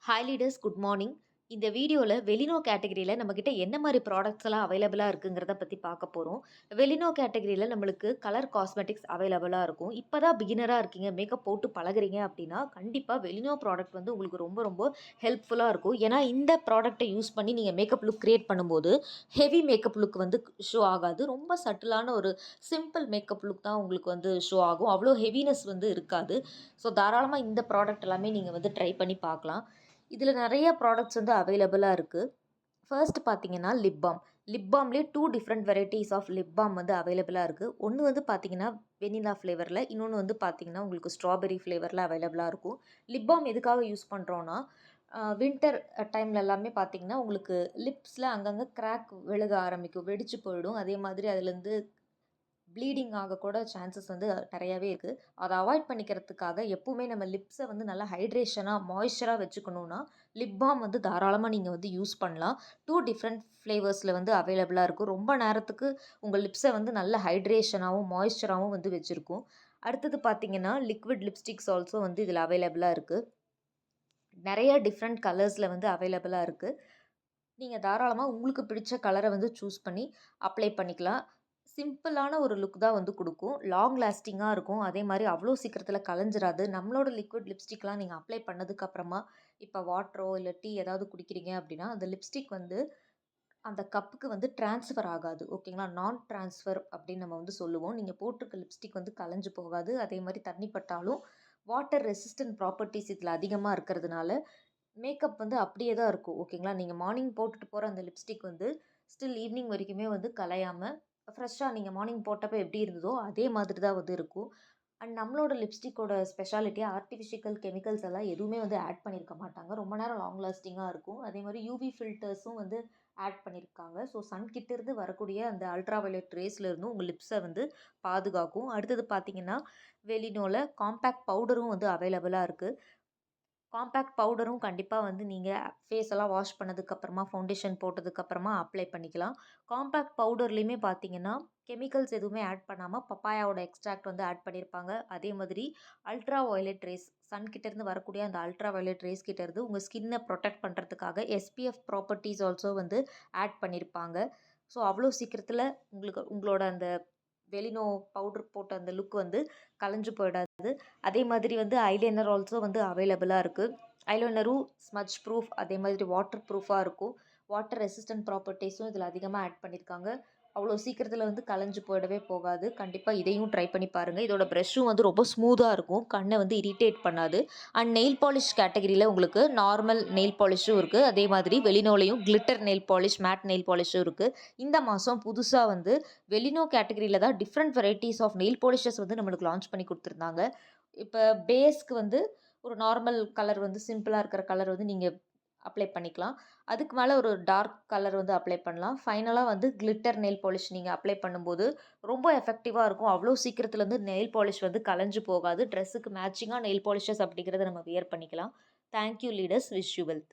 Hi leaders, good morning. இந்த வீடியோவில் வெலினோ கேட்டகரியில் நம்மக்கிட்ட என்ன மாதிரி ப்ராடக்ட்ஸ் எல்லாம் அவைலபிளாக இருக்குங்கிறத பற்றி பார்க்க போகிறோம். வெலினோ கேட்டகரியில் நம்மளுக்கு கலர் காஸ்மெட்டிக்ஸ் அவைலபிளாக இருக்கும். இப்போ தான் பிகினராக இருக்கீங்க, மேக்கப் போட்டு பழகுறீங்க அப்படின்னா கண்டிப்பாக வெலினோ ப்ராடக்ட் வந்து உங்களுக்கு ரொம்ப ரொம்ப ஹெல்ப்ஃபுல்லாக இருக்கும். ஏன்னா இந்த ப்ராடக்ட்டை யூஸ் பண்ணி நீங்கள் மேக்கப் லுக் க்ரியேட் பண்ணும்போது ஹெவி மேக்கப் லுக் வந்து ஷோ ஆகாது. ரொம்ப சட்டிலான ஒரு சிம்பிள் மேக்கப் லுக் தான் உங்களுக்கு வந்து ஷோ ஆகும். அவ்வளோ ஹெவினஸ் வந்து இருக்காது. ஸோ தாராளமாக இந்த ப்ராடக்ட் எல்லாமே நீங்கள் வந்து ட்ரை பண்ணி பார்க்கலாம். இதில் நிறைய ப்ராடக்ட்ஸ் வந்து அவைலபிளாக இருக்குது. ஃபர்ஸ்ட் பார்த்தீங்கன்னா லிப் பாம். லிப் பாம்லேயே 2 different varieties of lip balm வந்து அவைலபிளாக இருக்குது. ஒன்று வந்து பார்த்தீங்கன்னா வெனிலா ஃப்ளேவரில், இன்னொன்று வந்து பார்த்தீங்கன்னா உங்களுக்கு ஸ்ட்ராபெரி ஃப்ளேவரில் அவைலபிளாக இருக்கும். லிப் பாம் எதுக்காக யூஸ் பண்ணுறோன்னா, வின்டர் டைமில் எல்லாமே பார்த்தீங்கன்னா உங்களுக்கு லிப்ஸில் அங்கங்கே கிராக் விழுக ஆரம்பிக்கும், வெடிச்சு போயிடும். அதே மாதிரி அதுலேருந்து ப்ளீடிங் ஆகக்கூட சான்சஸ் வந்து நிறையாவே இருக்குது. அதை அவாய்ட் பண்ணிக்கிறதுக்காக எப்பவுமே நம்ம லிப்ஸை வந்து நல்லா ஹைட்ரேஷனாக மாய்ஸ்சராக வச்சுக்கணுன்னா லிப் பாம் வந்து தாராளமாக நீங்கள் வந்து யூஸ் பண்ணலாம். 2 டிஃப்ரெண்ட் ஃப்ளேவர்ஸில் வந்து அவைலபிளாக இருக்கும். ரொம்ப நேரத்துக்கு உங்கள் லிப்ஸை வந்து நல்ல ஹைட்ரேஷனாகவும் மாய்ஸ்சராகவும் வந்து வச்சுருக்கும். அடுத்தது பார்த்தீங்கன்னா லிக்விட் லிப்ஸ்டிக்ஸ் ஆல்சோ வந்து இதில் அவைலபிளாக இருக்குது. நிறைய டிஃப்ரெண்ட் கலர்ஸில் வந்து அவைலபிளாக இருக்குது. நீங்கள் தாராளமாக உங்களுக்கு பிடிச்ச கலரை வந்து சூஸ் பண்ணி அப்ளை பண்ணிக்கலாம். சிம்பிளான ஒரு லுக் தான் வந்து கொடுக்கும். லாங் லாஸ்டிங்காக இருக்கும். அதே மாதிரி அவ்வளோ சீக்கிரத்தில் கலைஞ்சிராது. நம்மளோட லிக்விட் லிப்ஸ்டிக்லாம் நீங்கள் அப்ளை பண்ணதுக்கப்புறமா இப்போ வாட்டரோ இல்லை டீ ஏதாவது குடிக்கிறீங்க அப்படின்னா அந்த லிப்ஸ்டிக் வந்து அந்த கப்புக்கு வந்து ட்ரான்ஸ்ஃபர் ஆகாது. ஓகேங்களா? நான் ட்ரான்ஸ்ஃபர் அப்படின்னு நம்ம வந்து சொல்லுவோம். நீங்கள் போட்டிருக்க லிப்ஸ்டிக் வந்து கலைஞ்சு போகாது. அதே மாதிரி தண்ணி பட்டாலும் வாட்டர் ரெசிஸ்டன்ட் ப்ராப்பர்ட்டிஸ் இதில் அதிகமாக இருக்கிறதுனால மேக்கப் வந்து அப்படியே தான் இருக்கும். ஓகேங்களா? நீங்கள் மார்னிங் போட்டுட்டு போகிற அந்த லிப்ஸ்டிக் வந்து ஸ்டில் ஈவினிங் வரைக்குமே வந்து கலையாமல் ஃப்ரெஷ்ஷாக நீங்கள் மார்னிங் போட்டப்போ எப்படி இருந்ததோ அதே மாதிரி தான் வந்து இருக்கும். அண்ட் நம்மளோட லிப்ஸ்டிக்கோட ஸ்பெஷாலிட்டியாக ஆர்டிஃபிஷியல் கெமிக்கல்ஸ் எல்லாம் எதுவுமே வந்து ஆட் பண்ணியிருக்க மாட்டாங்க. ரொம்ப நேரம் லாங் லாஸ்டிங்காக இருக்கும். அதே மாதிரி யூவி ஃபில்டர்ஸும் வந்து ஆட் பண்ணியிருக்காங்க. ஸோ சன்கிட்டேருந்து வரக்கூடிய அந்த அல்ட்ரா வயலட் ரேஸ்லேருந்தும் உங்கள் லிப்ஸை வந்து பாதுகாக்கும். அடுத்தது பார்த்தீங்கன்னா வெலினோவில் காம்பேக்ட் பவுடரும் வந்து அவைலபிளாக இருக்குது. காம்பேக்ட் பவுடரும் கண்டிப்பாக வந்து நீங்கள் ஃபேஸ் எல்லாம் வாஷ் பண்ணதுக்கப்புறமா ஃபவுண்டேஷன் போட்டதுக்கப்புறமா அப்ளை பண்ணிக்கலாம். காம்பேக்ட் பவுடர்லேயுமே பார்த்தீங்கன்னா கெமிக்கல்ஸ் எதுவுமே ஆட் பண்ணாமல் பப்பாயாவோட எக்ஸ்ட்ராக்ட் வந்து ஆட் பண்ணியிருப்பாங்க. அதே மாதிரி அல்ட்ரா வயலட் ரேஸ் சன்கிட்டேருந்து வரக்கூடிய அந்த அல்ட்ரா வயலட் ரேஸ் கிட்டேருந்து உங்கள் ஸ்கின்னை ப்ரொடெக்ட் பண்ணுறதுக்காக எஸ்பிஎஃப் ப்ராப்பர்ட்டிஸ் ஆல்சோ வந்து ஆட் பண்ணியிருப்பாங்க. ஸோ அவ்வளோ சீக்கிரத்தில் உங்களோட அந்த வெலினோ பவுடர் போட்ட அந்த லுக் வந்து கலைஞ்சு போயிடாது. அதே மாதிரி வந்து ஐலைனர் ஆல்சோ வந்து அவைலபிளாக இருக்குது. ஐலைனரும் ஸ்மட்ச் ப்ரூஃப் அதே மாதிரி வாட்டர் ப்ரூஃபாக இருக்கும். வாட்டர் ரெசிஸ்டன்ட் ப்ராப்பர்ட்டிஸும் இதில் அதிகமாக ஆட் பண்ணியிருக்காங்க. அவ்வளோ சீக்கிரத்தில் வந்து கலைஞ்சு போயிடவே போகாது. கண்டிப்பாக இதையும் ட்ரை பண்ணி பாருங்கள். இதோட ப்ரஷ்ஷும் வந்து ரொம்ப ஸ்மூத்தாக இருக்கும். கண்ணை வந்து இரிட்டேட் பண்ணாது. அண்ட் நெயில் பாலிஷ் கேட்டகரியில் உங்களுக்கு நார்மல் நெயில் பாலிஷும் இருக்குது. அதே மாதிரி வெலினோலையும் glitter nail polish, matte nail பாலிஷும் இருக்குது. இந்த மாதம் புதுசாக வந்து வெலினோ கேட்டகரியில் தான் different varieties of nail polishes வந்து நம்மளுக்கு லான்ச் பண்ணி கொடுத்துருந்தாங்க. இப்போ பேஸ்க்கு வந்து ஒரு நார்மல் கலர் வந்து சிம்பிளாக இருக்கிற கலர் வந்து நீங்கள் அப்ளை பண்ணிக்கலாம். அதுக்கு மேலே ஒரு டார்க் கலர் வந்து அப்ளை பண்ணலாம். ஃபைனலாக வந்து கிளிட்டர் நெயில் பாலிஷ் நீங்கள் அப்ளை பண்ணும்போது ரொம்ப எஃபெக்டிவாக இருக்கும். அவ்வளோ சீக்கிரத்தில் வந்து நெயில் பாலிஷ் வந்து கலைஞ்சு போகாது. ட்ரெஸ்ஸுக்கு மேட்சிங்காக நெயில் பாலிஷஸ் அப்படிங்கிறத நம்ம வியர் பண்ணிக்கலாம். Thank you leaders. Wish you wealth.